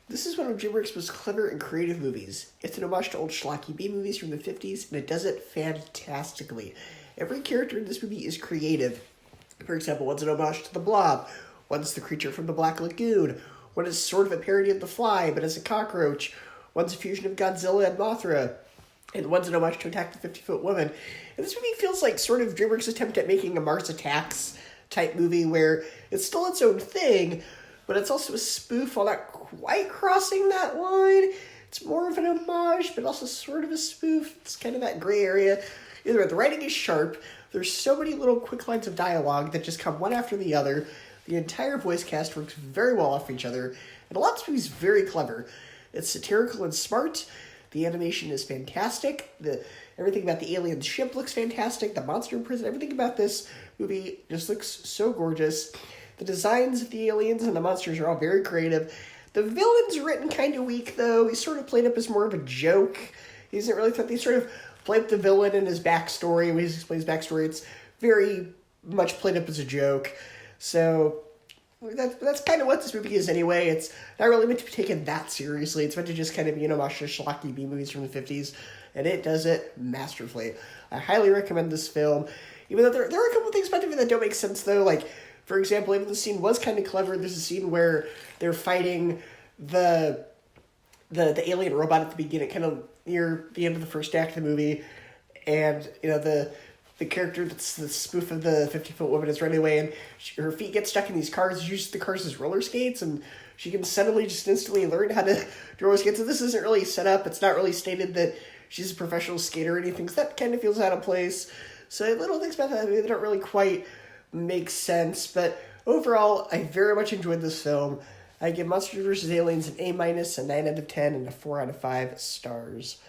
This is one of DreamWorks' most clever and creative movies. It's an homage to old schlocky B movies from the 50s, and it does it fantastically. Every character in this movie is creative. For example, one's an homage to the Blob, one's the creature from the Black Lagoon, one is sort of a parody of The Fly, but as a cockroach, one's a fusion of Godzilla and Mothra, and one's an homage to Attack the 50-Foot Woman. And this movie feels like sort of DreamWorks' attempt at making a Mars Attacks type movie where it's still its own thing, but it's also a spoof while not quite crossing that line. It's more of an homage, but also sort of a spoof. It's kind of that gray area. Either way, the writing is sharp. There's so many little quick lines of dialogue that just come one after the other. The entire voice cast works very well off each other, and a lot of this movie is very clever. It's satirical and smart. The animation is fantastic. Everything about the alien ship looks fantastic. The monster in prison, everything about this movie just looks so gorgeous. The designs of the aliens and the monsters are all very creative. The villain's written kind of weak, though. He's sort of played up as more of a joke. He isn't really thought they sort of play up the villain and his backstory. When he explains his backstory, it's very much played up as a joke. So that's kind of what this movie is anyway. It's not really meant to be taken that seriously. It's meant to just kind of be an homage to schlocky B movies from the 50s, and it does it masterfully. I highly recommend this film. Even though there are a couple of things about it that don't make sense, though. Like, for example, even the scene was kind of clever. There's a scene where they're fighting the alien robot at the beginning, kind of near the end of the first act of the movie, and the character that's the spoof of the 50-foot woman is running away, and her feet get stuck in these cars. She uses the cars as roller skates, and she can suddenly just instantly learn how to do roller skates. So this isn't really set up. It's not really stated that she's a professional skater or anything, so that kind of feels out of place. So little things about that movie that don't really quite make sense, but overall, I very much enjoyed this film. I give Monsters vs. Aliens an A-, a 9 out of 10, and a 4 out of 5 stars.